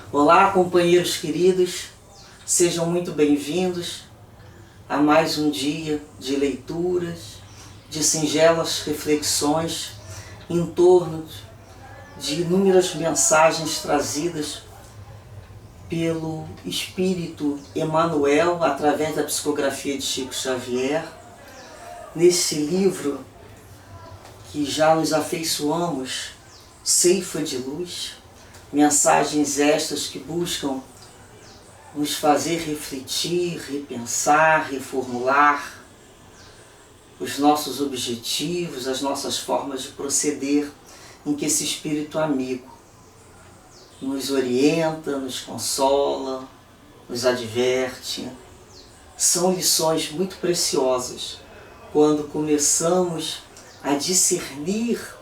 Olá, companheiros queridos, sejam muito bem-vindos a mais um dia de leituras, de singelas reflexões em torno de inúmeras mensagens trazidas pelo Espírito Emmanuel através da psicografia de Chico Xavier, nesse livro que já nos afeiçoamos, Ceifa de Luz, mensagens estas que buscam nos fazer refletir, repensar, reformular os nossos objetivos, as nossas formas de proceder, em que esse Espírito amigo nos orienta, nos consola, nos adverte. São lições muito preciosas quando começamos a discernir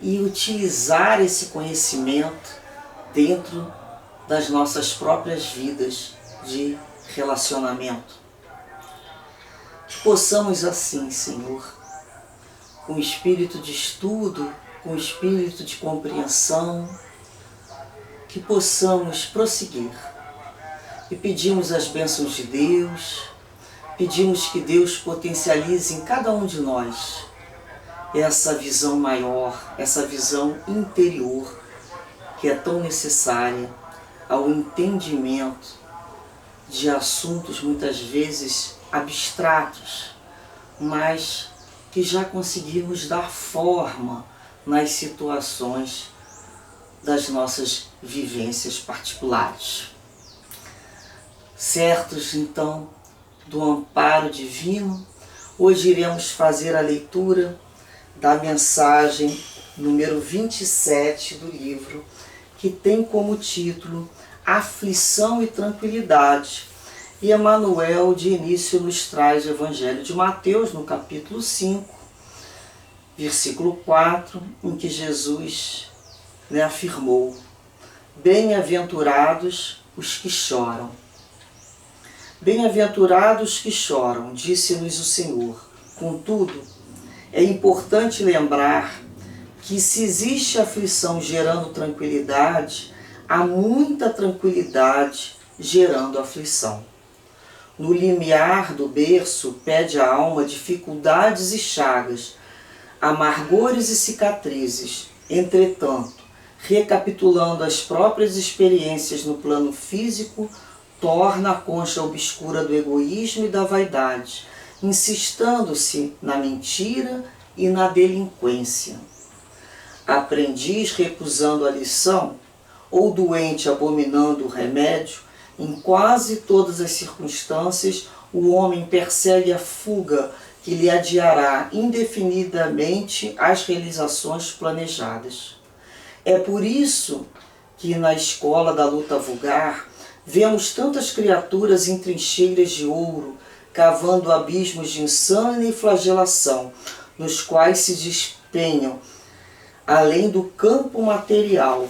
e utilizar esse conhecimento dentro das nossas próprias vidas de relacionamento. Que possamos assim, Senhor, com espírito de estudo, com espírito de compreensão, que possamos prosseguir. E pedimos as bênçãos de Deus, pedimos que Deus potencialize em cada um de nós essa visão maior, essa visão interior que é tão necessária ao entendimento de assuntos muitas vezes abstratos, mas que já conseguimos dar forma nas situações das nossas vivências particulares. Certos, então, do amparo divino, hoje iremos fazer a leitura da mensagem número 27 do livro, que tem como título Aflição e Tranquilidade. E Emmanuel, de início, nos traz o Evangelho de Mateus, no capítulo 5, versículo 4, em que Jesus afirmou: Bem-aventurados os que choram. Bem-aventurados que choram, disse-nos o Senhor. Contudo, é importante lembrar que se existe aflição gerando tranquilidade, há muita tranquilidade gerando aflição. No limiar do berço pede a alma dificuldades e chagas, amargores e cicatrizes. Entretanto, recapitulando as próprias experiências no plano físico, torna a concha obscura do egoísmo e da vaidade, insistindo-se na mentira e na delinquência. Aprendiz recusando a lição, ou doente abominando o remédio, em quase todas as circunstâncias o homem persegue a fuga que lhe adiará indefinidamente as realizações planejadas. É por isso que na escola da luta vulgar vemos tantas criaturas em trincheiras de ouro, cavando abismos de insânia e flagelação, nos quais se despenham, além do campo material,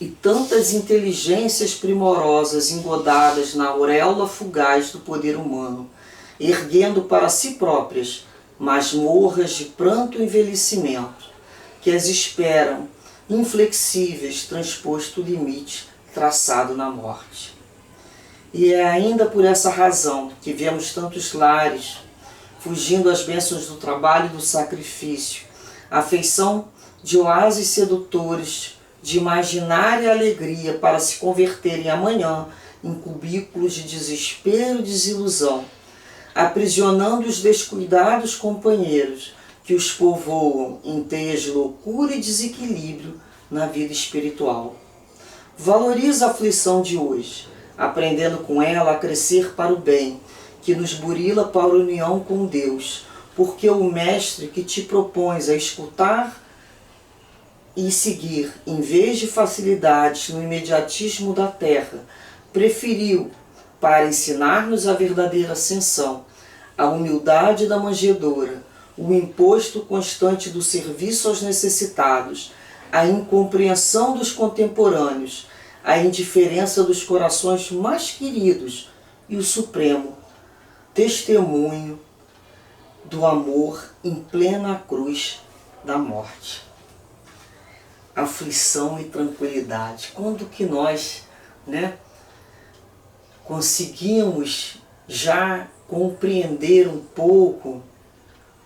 e tantas inteligências primorosas engodadas na auréola fugaz do poder humano, erguendo para si próprias masmorras de pranto e envelhecimento, que as esperam, inflexíveis, transposto o limite traçado na morte. E é ainda por essa razão que vemos tantos lares fugindo às bênçãos do trabalho e do sacrifício, a afeição de oásis sedutores, de imaginária alegria para se converterem amanhã em cubículos de desespero e desilusão, aprisionando os descuidados companheiros que os povoam em teias de loucura e desequilíbrio na vida espiritual. Valoriza a aflição de hoje, aprendendo com ela a crescer para o bem, que nos burila para a união com Deus, porque o Mestre que te propões a escutar e seguir, em vez de facilidades no imediatismo da terra, preferiu, para ensinar-nos a verdadeira ascensão, a humildade da manjedoura, o imposto constante do serviço aos necessitados, a incompreensão dos contemporâneos, a indiferença dos corações mais queridos e o supremo testemunho do amor em plena cruz da morte. aflição e tranquilidade? Quando que nós, né, conseguimos já compreender um pouco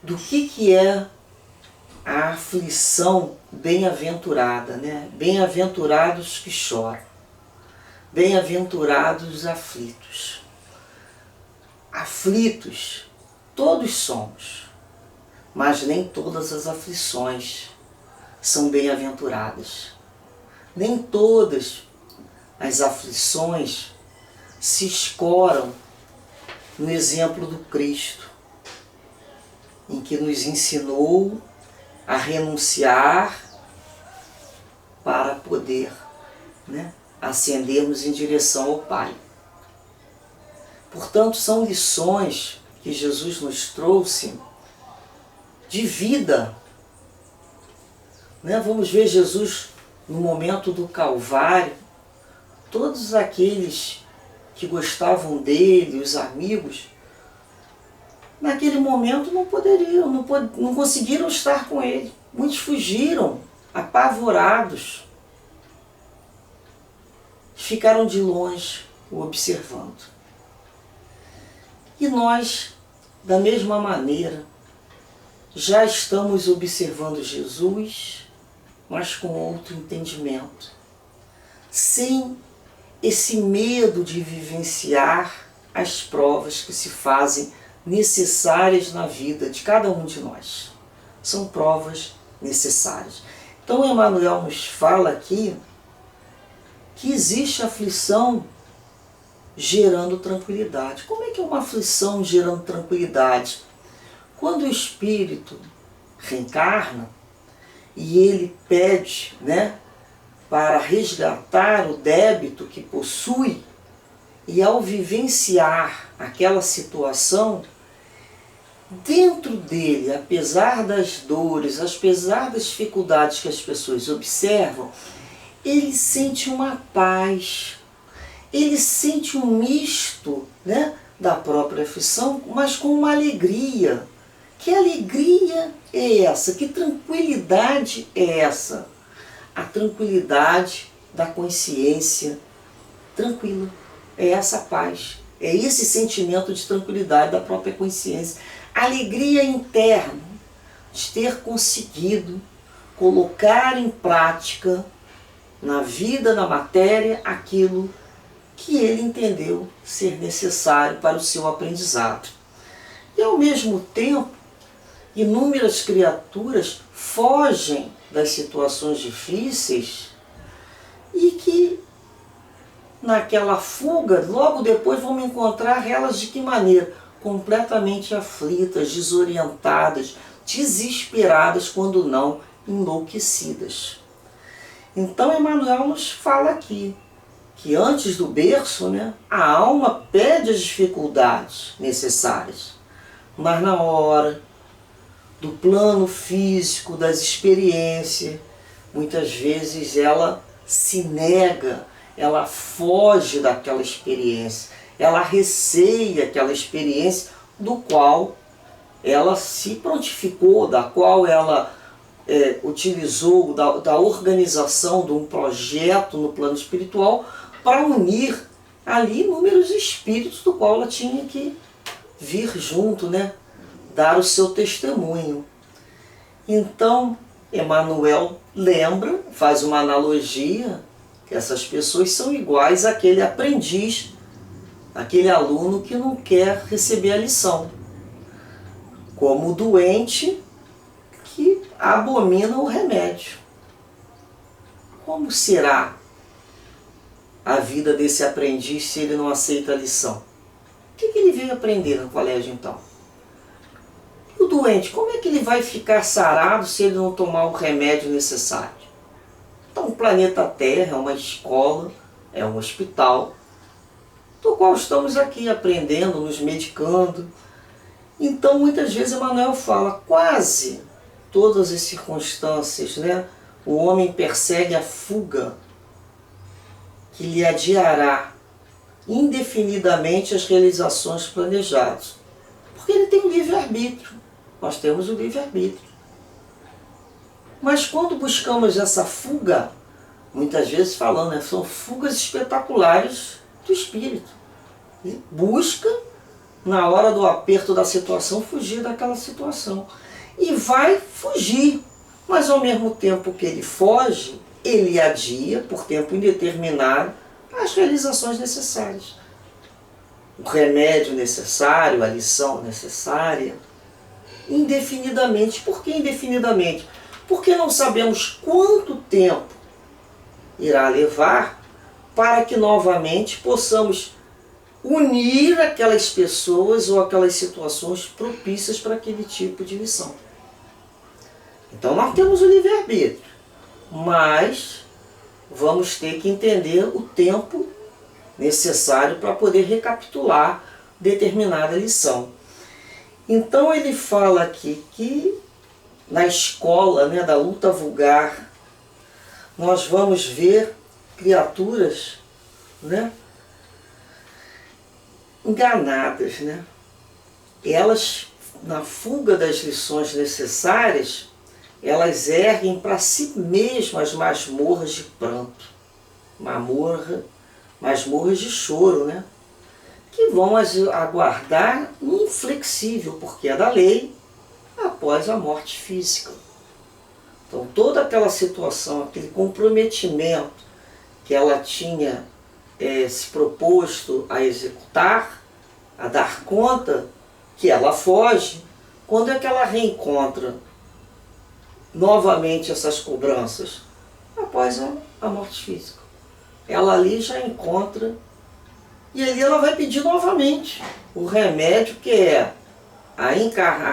do que é a aflição bem-aventurada, né? Bem-aventurados que choram, bem-aventurados os aflitos. Aflitos todos somos, mas nem todas as aflições são bem-aventuradas. Nem todas as aflições se escoram no exemplo do Cristo, em que nos ensinou a renunciar para poder, né, ascendermos em direção ao Pai. Portanto, são lições que Jesus nos trouxe de vida. Né? Vamos ver Jesus no momento do Calvário, todos aqueles que gostavam dele, os amigos, naquele momento não poderiam, não conseguiram estar com ele. Muitos fugiram, apavorados. Ficaram de longe o observando. E nós, da mesma maneira, já estamos observando Jesus, mas com outro entendimento. Sem esse medo de vivenciar as provas que se fazem necessárias na vida de cada um de nós. São provas necessárias. Então Emmanuel nos fala aqui que existe aflição gerando tranquilidade. Como é que é uma aflição gerando tranquilidade? Quando o espírito reencarna e ele pede, né, para resgatar o débito que possui, e ao vivenciar aquela situação, dentro dele, apesar das dores, apesar das dificuldades que as pessoas observam, ele sente uma paz, ele sente um misto, né, da própria aflição, mas com uma alegria. Que alegria é essa? Que tranquilidade é essa? A tranquilidade da consciência tranquila. É essa paz, é esse sentimento de tranquilidade da própria consciência. Alegria interna de ter conseguido colocar em prática na vida, na matéria, aquilo que ele entendeu ser necessário para o seu aprendizado. E ao mesmo tempo, inúmeras criaturas fogem das situações difíceis e que naquela fuga, logo depois vamos encontrar elas de que maneira? Completamente aflitas, desorientadas, desesperadas, quando não enlouquecidas. Então Emmanuel nos fala aqui que antes do berço, né, a alma pede as dificuldades necessárias, mas na hora do plano físico, das experiências, muitas vezes ela se nega, ela foge daquela experiência, ela receia aquela experiência do qual ela se prontificou, da qual ela utilizou da organização de um projeto no plano espiritual para unir ali inúmeros espíritos do qual ela tinha que vir junto, né? Dar o seu testemunho. Então, Emmanuel lembra, faz uma analogia, que essas pessoas são iguais àquele aprendiz, aquele aluno que não quer receber a lição, como o doente que abomina o remédio. Como será a vida desse aprendiz se ele não aceita a lição? O que ele veio aprender no colégio então? E o doente, como é que ele vai ficar sarado se ele não tomar o remédio necessário? Então o planeta Terra é uma escola, é um hospital, do qual estamos aqui aprendendo, nos medicando. Então muitas vezes Emmanuel fala, quase todas as circunstâncias, né, o homem persegue a fuga que lhe adiará indefinidamente as realizações planejadas. Porque ele tem o livre-arbítrio. Nós temos o livre-arbítrio. Mas quando buscamos essa fuga, muitas vezes falando, né, são fugas espetaculares do espírito. Ele busca, na hora do aperto da situação, fugir daquela situação. E vai fugir. Mas ao mesmo tempo que ele foge, ele adia, por tempo indeterminado, as realizações necessárias. O remédio necessário, a lição necessária, indefinidamente. Por que indefinidamente? Porque não sabemos quanto tempo irá levar para que novamente possamos unir aquelas pessoas ou aquelas situações propícias para aquele tipo de lição. Então nós temos o livre-arbítrio, mas vamos ter que entender o tempo necessário para poder recapitular determinada lição. Então ele fala aqui que na escola, né, da luta vulgar, nós vamos ver criaturas, né, enganadas, né? Elas, na fuga das lições necessárias, elas erguem para si mesmas masmorras de pranto, masmorras de choro, né? Que vão aguardar inflexível, porque é da lei, após a morte física. Então toda aquela situação, aquele comprometimento que ela tinha se proposto a executar, a dar conta, que ela foge, quando é que ela reencontra novamente essas cobranças? Após a morte física. Ela ali já encontra, e ali ela vai pedir novamente o remédio, que é a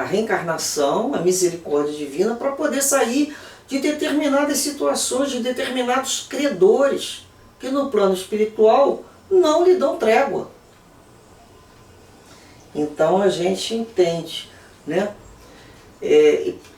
reencarnação, a misericórdia divina, para poder sair de determinadas situações, de determinados credores, que no plano espiritual não lhe dão trégua. Então a gente entende, né?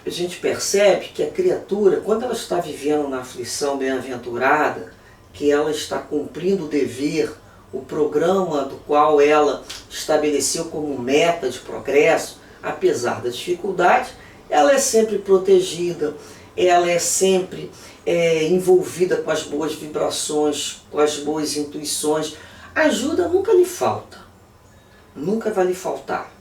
A gente percebe que a criatura, quando ela está vivendo na aflição bem-aventurada, que ela está cumprindo o dever, o programa do qual ela estabeleceu como meta de progresso, apesar da dificuldade, ela é sempre protegida, ela é sempre envolvida com as boas vibrações, com as boas intuições. Ajuda nunca lhe falta, nunca vai lhe faltar.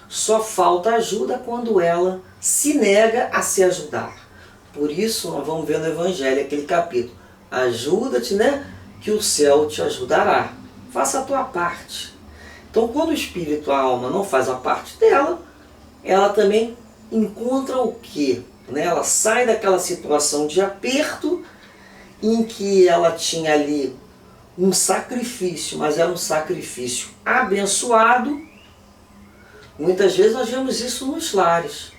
Só falta ajuda quando ela se nega a se ajudar. Por isso nós vamos ver no Evangelho aquele capítulo: ajuda-te, né, que o céu te ajudará. Faça a tua parte. Então quando o espírito, a alma, não faz a parte dela, ela também encontra o quê? Ela sai daquela situação de aperto em que ela tinha ali um sacrifício, mas era um sacrifício abençoado. Muitas vezes nós vemos isso nos lares,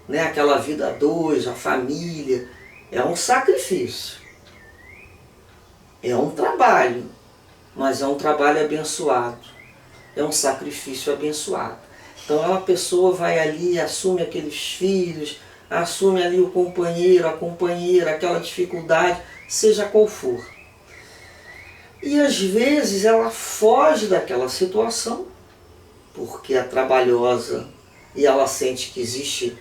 né? Aquela vida a dois, a família, é um sacrifício, é um trabalho, mas é um trabalho abençoado, é um sacrifício abençoado. Então uma pessoa vai ali, assume aqueles filhos, assume ali o companheiro, a companheira, aquela dificuldade, seja qual for. E às vezes ela foge daquela situação, porque é trabalhosa e ela sente que existe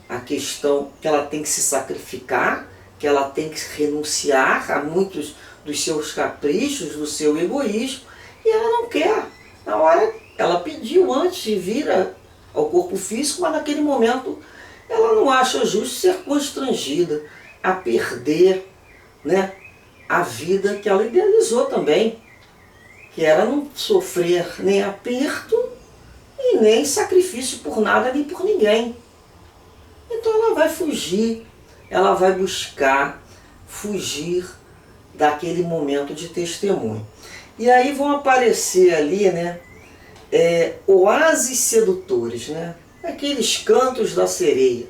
a questão que ela tem que se sacrificar, que ela tem que renunciar a muitos dos seus caprichos, do seu egoísmo, e ela não quer. Na hora, ela pediu antes de vir ao corpo físico, mas naquele momento ela não acha justo ser constrangida a perder, né, a vida que ela idealizou também, que era não sofrer nem aperto e nem sacrifício por nada nem por ninguém. Então ela vai fugir, ela vai buscar fugir daquele momento de testemunho. E aí vão aparecer ali, né, oásis sedutores, né, aqueles cantos da sereia,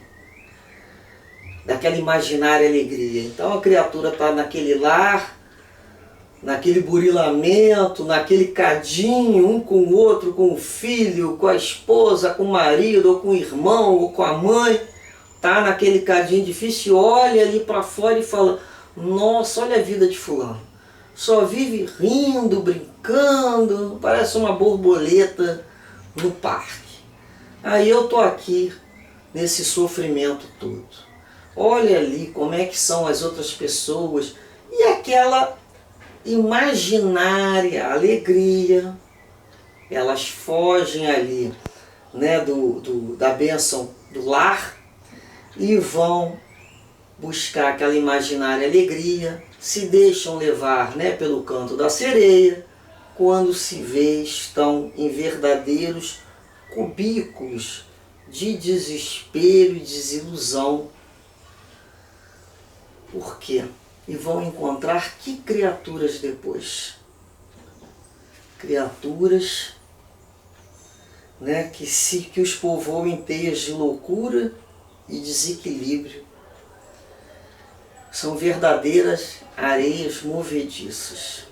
daquela imaginária alegria. Então a criatura está naquele lar, naquele burilamento, naquele cadinho, um com o outro, com o filho, com a esposa, com o marido, ou com o irmão, ou com a mãe, está naquele cadinho difícil, olha ali para fora e fala: nossa, olha a vida de fulano, só vive rindo, brincando, parece uma borboleta no parque. Aí eu estou aqui nesse sofrimento todo. olha ali como é que são as outras pessoas, e aquela imaginária alegria, elas fogem ali, né, da bênção do lar e vão buscar aquela imaginária alegria, se deixam levar, né, pelo canto da sereia, quando se vê estão em verdadeiros cubículos de desespero e desilusão. Por quê? E vão encontrar que criaturas depois? Criaturas, né, que os povoam em teias de loucura e desequilíbrio. São verdadeiras areias movediças.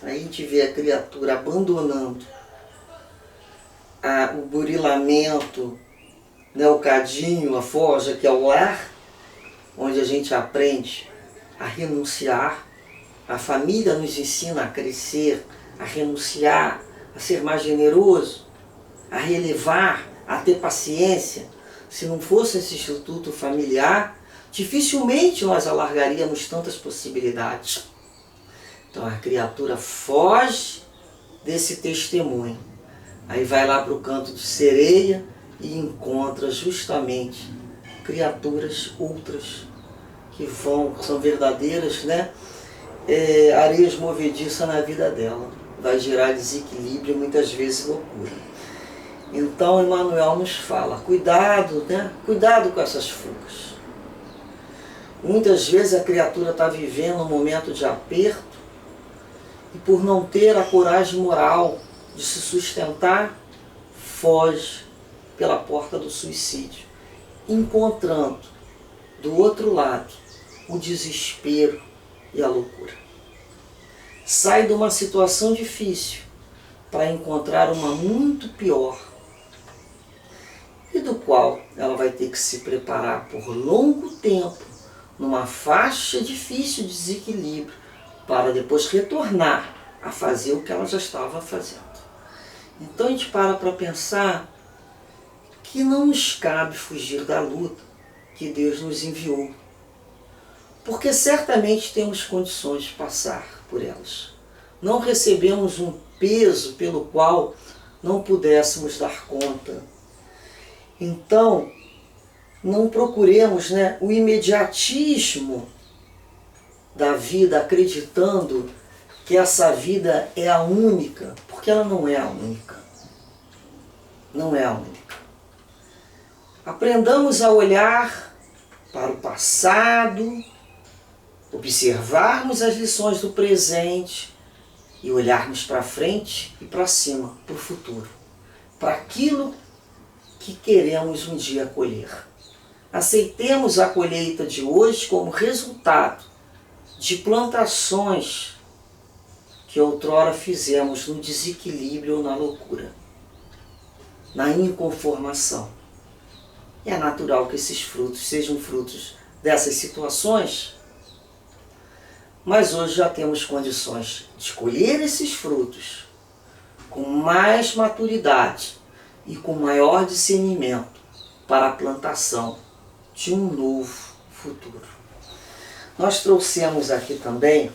Aí a gente vê a criatura abandonando o burilamento, né, o cadinho, a forja, que é o lar, onde a gente aprende a renunciar. A família nos ensina a crescer, a renunciar, a ser mais generoso, a relevar, a ter paciência. Se não fosse esse instituto familiar, dificilmente nós alargaríamos tantas possibilidades. Então a criatura foge desse testemunho. Aí vai lá para o canto de sereia e encontra justamente criaturas outras que são verdadeiras, né, areias movediças na vida dela. Vai gerar desequilíbrio e muitas vezes loucura. Então Emmanuel nos fala, cuidado, né? Cuidado com essas fugas. Muitas vezes a criatura está vivendo um momento de aperto e por não ter a coragem moral de se sustentar, foge pela porta do suicídio, encontrando do outro lado o desespero e a loucura. Sai de uma situação difícil para encontrar uma muito pior, e do qual ela vai ter que se preparar por longo tempo, numa faixa difícil de desequilíbrio, para depois retornar a fazer o que ela já estava fazendo. Então a gente para pensar que não nos cabe fugir da luta que Deus nos enviou, porque certamente temos condições de passar por elas. Não recebemos um peso pelo qual não pudéssemos dar conta. Então, não procuremos, né, o imediatismo da vida, acreditando que essa vida é a única, porque ela não é a única. Não é a única. Aprendamos a olhar para o passado, observarmos as lições do presente e olharmos para frente e para cima, para o futuro, para aquilo que queremos um dia colher. Aceitemos a colheita de hoje como resultado de plantações que outrora fizemos no desequilíbrio ou na loucura, na inconformação. É natural que esses frutos sejam frutos dessas situações, mas hoje já temos condições de colher esses frutos com mais maturidade e com maior discernimento para a plantação de um novo futuro. Nós trouxemos aqui também,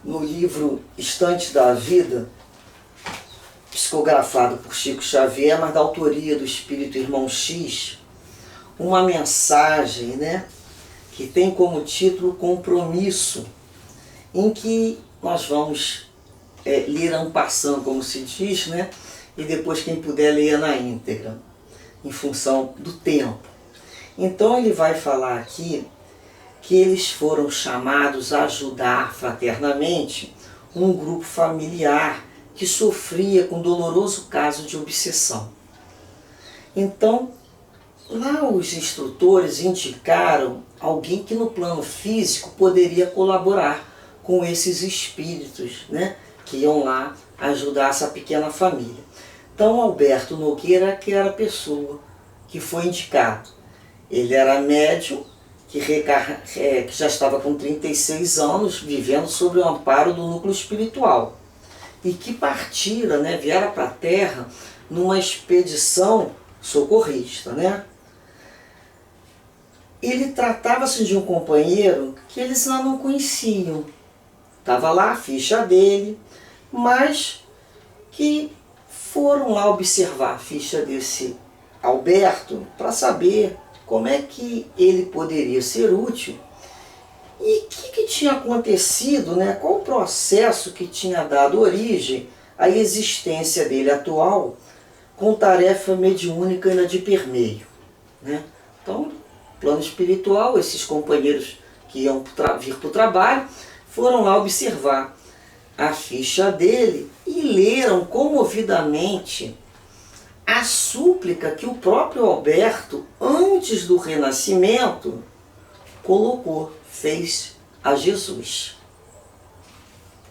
no livro Instantes da Vida, psicografado por Chico Xavier, mas da autoria do Espírito Irmão X, uma mensagem, né, que tem como título Compromisso, em que nós vamos ler en passant, como se diz, né, e depois quem puder ler na íntegra, em função do tempo. Então ele vai falar aqui que eles foram chamados a ajudar fraternamente um grupo familiar que sofria com um doloroso caso de obsessão. Então, lá os instrutores indicaram alguém que no plano físico poderia colaborar com esses espíritos, né, que iam lá ajudar essa pequena família. Então Alberto Nogueira, que era a pessoa que foi indicado. Ele era médium, que já estava com 36 anos, vivendo sob o amparo do núcleo espiritual. E que partira, né, viera para a Terra numa expedição socorrista, né? ele tratava-se de um companheiro que eles lá não conheciam. Estava lá a ficha dele, mas que foram lá observar a ficha desse Alberto para saber como é que ele poderia ser útil e o que tinha acontecido, né? Qual o processo que tinha dado origem à existência dele atual com tarefa mediúnica e de permeio, né? Então, plano espiritual, esses companheiros que iam vir para o trabalho foram lá observar a ficha dele e leram comovidamente a súplica que o próprio Alberto, antes do renascimento, fez a Jesus.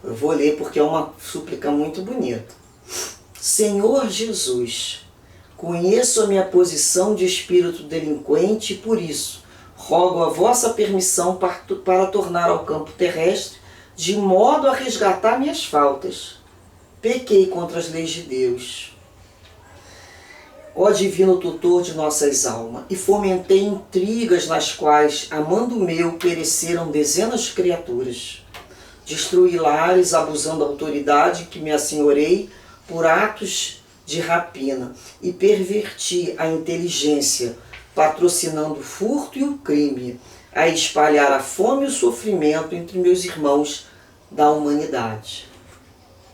Eu vou ler porque é uma súplica muito bonita. Senhor Jesus, conheço a minha posição de espírito delinquente e por isso rogo a vossa permissão para tornar ao campo terrestre de modo a resgatar minhas faltas. Pequei contra as leis de Deus, ó divino tutor de nossas almas, e fomentei intrigas nas quais, amando o meu, pereceram dezenas de criaturas. Destruí lares, abusando da autoridade que me assenhorei por atos de rapina, e perverti a inteligência, patrocinando o furto e o crime, a espalhar a fome e o sofrimento entre meus irmãos da humanidade.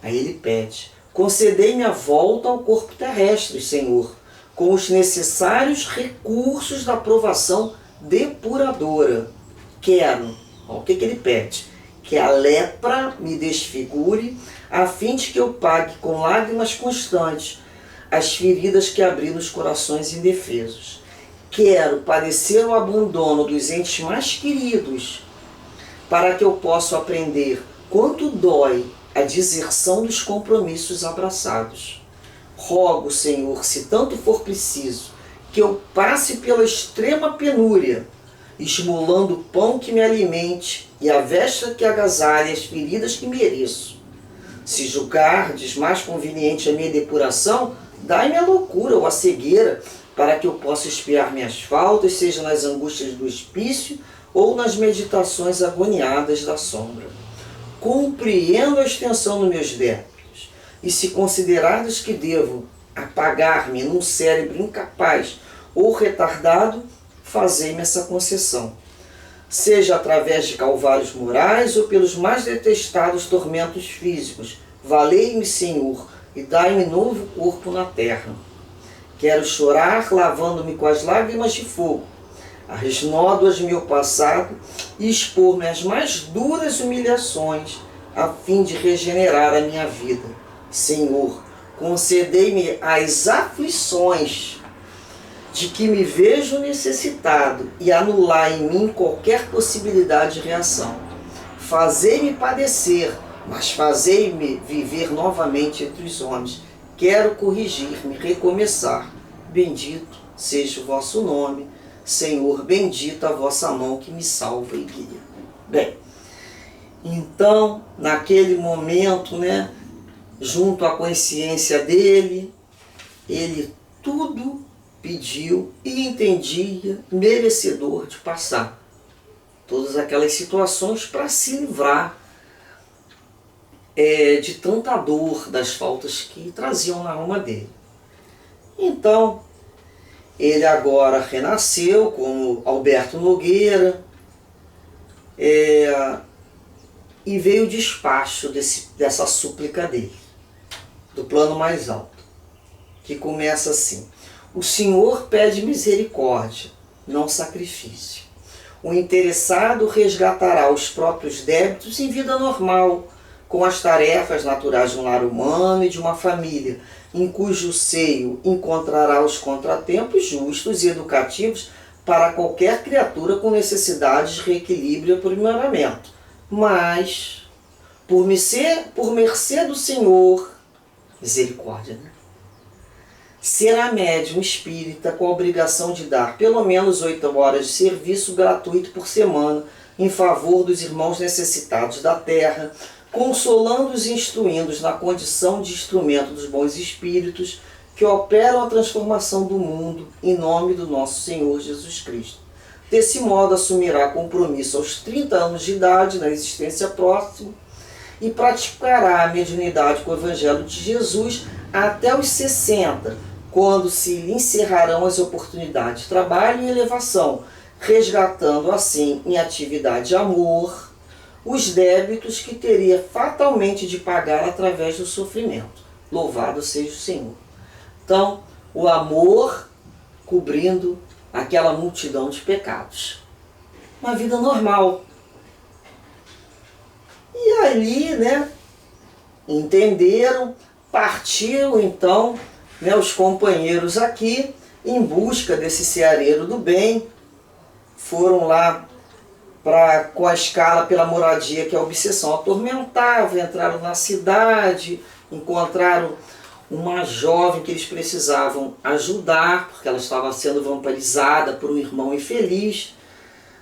Aí ele pede, concedei-me a volta ao corpo terrestre, Senhor, com os necessários recursos da provação depuradora. Quero, ó, o que ele pede? Que a lepra me desfigure, a fim de que eu pague com lágrimas constantes as feridas que abri nos corações indefesos. Quero padecer o abandono dos entes mais queridos, para que eu possa aprender quanto dói a deserção dos compromissos abraçados. Rogo, Senhor, se tanto for preciso, que eu passe pela extrema penúria, esmolando o pão que me alimente e a veste que agasalhe as feridas que mereço. Se julgardes mais conveniente a minha depuração, dai-me a loucura ou a cegueira, para que eu possa expiar minhas faltas, seja nas angústias do hospício ou nas meditações agoniadas da sombra. Compreendo a extensão dos meus débitos, e se considerardes que devo apagar-me num cérebro incapaz ou retardado, fazei-me essa concessão. Seja através de calvários morais ou pelos mais detestados tormentos físicos, valei-me, Senhor, e dai-me novo corpo na terra. Quero chorar lavando-me com as lágrimas de fogo, as nódoas de meu passado, e expor-me às mais duras humilhações, a fim de regenerar a minha vida. Senhor, concedei-me as aflições de que me vejo necessitado e anular em mim qualquer possibilidade de reação. Fazei-me padecer, mas fazei-me viver novamente entre os homens. Quero corrigir-me, recomeçar. Bendito seja o vosso nome, Senhor, bendita a vossa mão que me salva e guia. Bem, então, naquele momento, né, junto à consciência dele, ele tudo pediu e entendia merecedor de passar todas aquelas situações para se livrar de tanta dor das faltas que traziam na alma dele. Então, ele agora renasceu como Alberto Nogueira, e veio o despacho dessa súplica dele, do plano mais alto, que começa assim: o Senhor pede misericórdia, não sacrifício. O interessado resgatará os próprios débitos em vida normal, com as tarefas naturais de um lar humano e de uma família, em cujo seio encontrará os contratempos justos e educativos para qualquer criatura com necessidades de reequilíbrio e aprimoramento. Mas, por mercê do Senhor, misericórdia, né? Será médium espírita com a obrigação de dar pelo menos 8 horas de serviço gratuito por semana em favor dos irmãos necessitados da terra, consolando-os e instruindo-os na condição de instrumento dos bons espíritos que operam a transformação do mundo em nome do nosso Senhor Jesus Cristo. Desse modo, assumirá compromisso aos 30 anos de idade, na existência próxima, e praticará a mediunidade com o Evangelho de Jesus até os 60, quando se lhe encerrarão as oportunidades de trabalho e elevação, resgatando assim em atividade de amor os débitos que teria fatalmente de pagar através do sofrimento. Louvado seja o Senhor. Então, o amor cobrindo aquela multidão de pecados. Uma vida normal. E ali, entenderam, partiram então, os companheiros aqui, em busca desse ceareiro do bem, foram lá com a escala pela moradia que a obsessão atormentava, entraram na cidade, encontraram uma jovem que eles precisavam ajudar, porque ela estava sendo vampirizada por um irmão infeliz,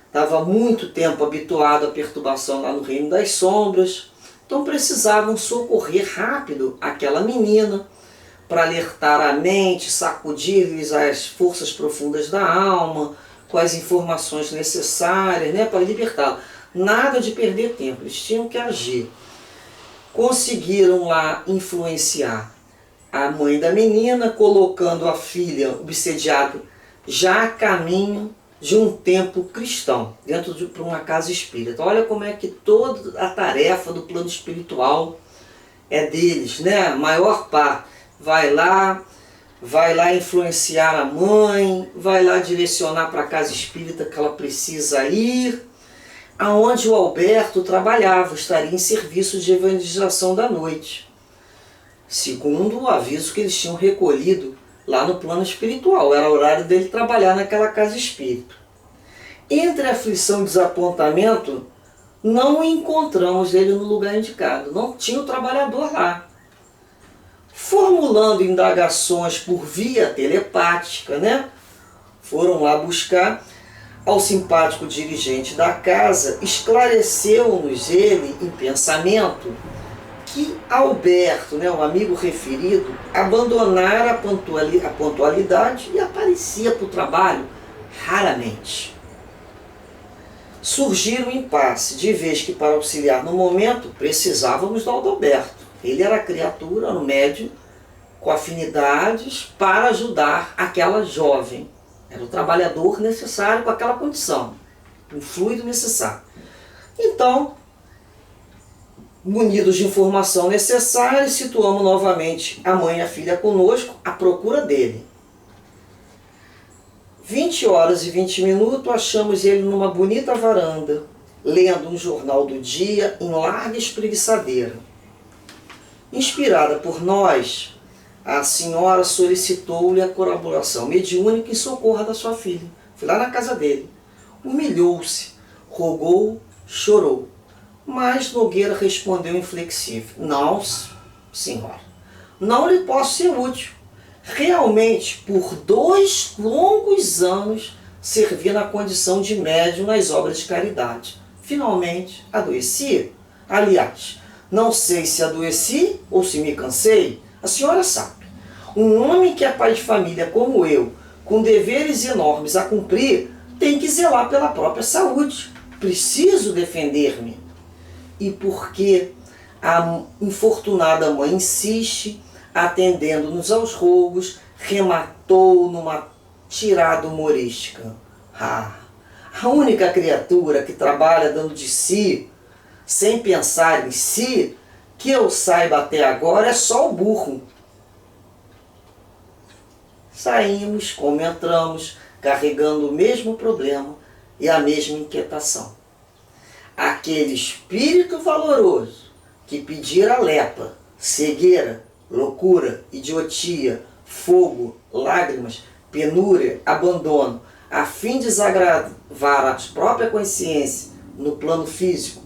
estava há muito tempo habituado à perturbação lá no reino das sombras, então precisavam socorrer rápido aquela menina para alertar a mente, sacudir-lhes as forças profundas da alma, com as informações necessárias, para libertá-la. Nada de perder tempo, eles tinham que agir. Conseguiram lá influenciar a mãe da menina, colocando a filha obsediada já a caminho de um templo cristão, dentro de uma casa espírita. Olha como é que toda a tarefa do plano espiritual é deles, A maior parte vai lá influenciar a mãe, vai lá direcionar para a casa espírita que ela precisa ir, aonde o Alberto trabalhava, estaria em serviço de evangelização da noite, segundo o aviso que eles tinham recolhido lá no plano espiritual. Era o horário dele trabalhar naquela casa espírita. Entre aflição e desapontamento, não encontramos ele no lugar indicado, não tinha o trabalhador lá. Formulando indagações por via telepática, foram lá buscar ao simpático dirigente da casa, esclareceu-nos ele em pensamento que Alberto, o amigo referido, abandonara a pontualidade e aparecia para o trabalho raramente. Surgiram um impasse, de vez que para auxiliar no momento precisávamos do Alberto. Ele era a criatura, era o médium, com afinidades para ajudar aquela jovem. Era o trabalhador necessário com aquela condição, o fluido necessário. Então, munidos de informação necessária, situamos novamente a mãe e a filha conosco à procura dele. 20 horas e 20 minutos, achamos ele numa bonita varanda, lendo um jornal do dia em larga espreguiçadeira. Inspirada por nós, a senhora solicitou-lhe a colaboração mediúnica em socorro da sua filha. Foi lá na casa dele. Humilhou-se, rogou, chorou. Mas Nogueira respondeu inflexível: não, senhora, não lhe posso ser útil. Realmente, por 2 longos anos, servi na condição de médium nas obras de caridade. Finalmente, adoeci. Aliás, não sei se adoeci ou se me cansei, a senhora sabe. Um homem que é pai de família como eu, com deveres enormes a cumprir, tem que zelar pela própria saúde. Preciso defender-me. E porque a infortunada mãe insiste, atendendo-nos aos rogos, rematou numa tirada humorística: a única criatura que trabalha dando de si, sem pensar em si, que eu saiba até agora, é só o burro. Saímos como entramos, carregando o mesmo problema e a mesma inquietação. Aquele espírito valoroso que pedira lepa, cegueira, loucura, idiotia, fogo, lágrimas, penúria, abandono, a fim de desagravar a própria consciência no plano físico,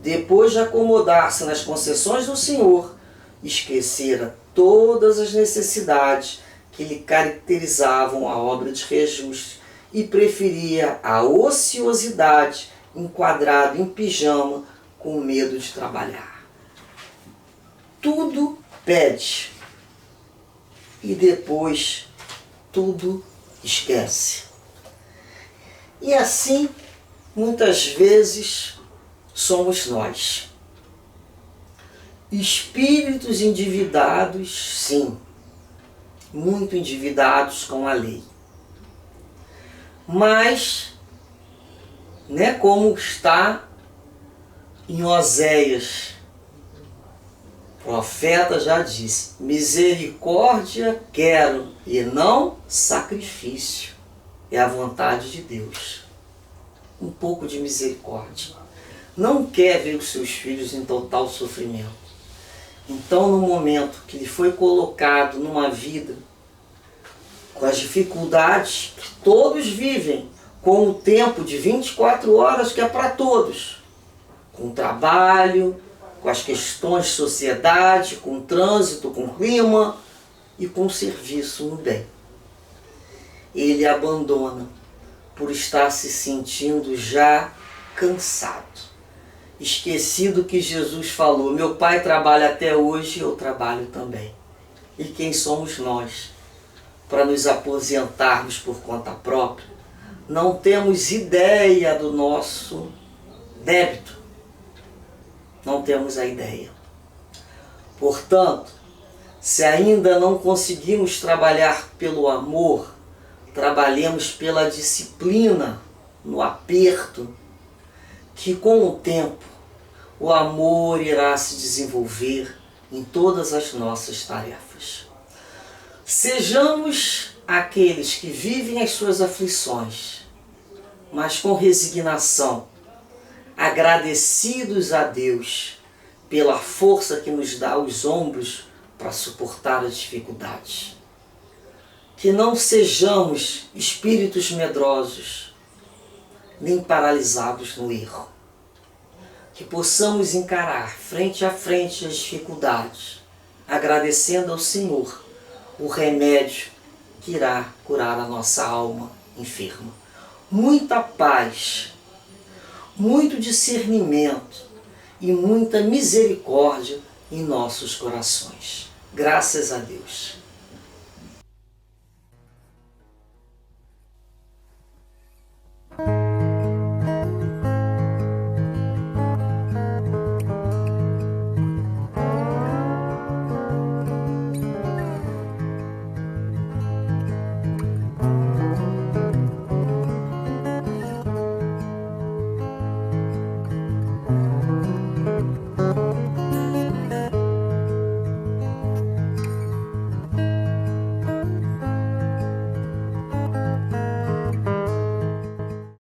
depois de acomodar-se nas concessões do Senhor, esquecera todas as necessidades que lhe caracterizavam a obra de reajuste e preferia a ociosidade, enquadrado em pijama, com medo de trabalhar. Tudo pede e depois tudo esquece. E assim, muitas vezes, somos nós. Espíritos endividados, sim, muito endividados com a lei. Mas, como está em Oséias, o profeta já disse: misericórdia quero e não sacrifício. É a vontade de Deus. Um pouco de misericórdia. Não quer ver os seus filhos em total sofrimento. Então, no momento que ele foi colocado numa vida com as dificuldades que todos vivem, com o tempo de 24 horas que é para todos, com o trabalho, com as questões de sociedade, com o trânsito, com o clima e com o serviço no bem. Ele abandona por estar se sentindo já cansado. Esquecido que Jesus falou: meu Pai trabalha até hoje, eu trabalho também. E quem somos nós para nos aposentarmos por conta própria? Não temos ideia do nosso débito. Não temos a ideia. Portanto, se ainda não conseguimos trabalhar pelo amor, trabalhemos pela disciplina, no aperto, que com o tempo o amor irá se desenvolver em todas as nossas tarefas. Sejamos aqueles que vivem as suas aflições, mas com resignação, agradecidos a Deus pela força que nos dá os ombros para suportar as dificuldades. Que não sejamos espíritos medrosos, nem paralisados no erro. Que possamos encarar frente a frente as dificuldades, agradecendo ao Senhor o remédio que irá curar a nossa alma enferma. Muita paz, muito discernimento e muita misericórdia em nossos corações. Graças a Deus.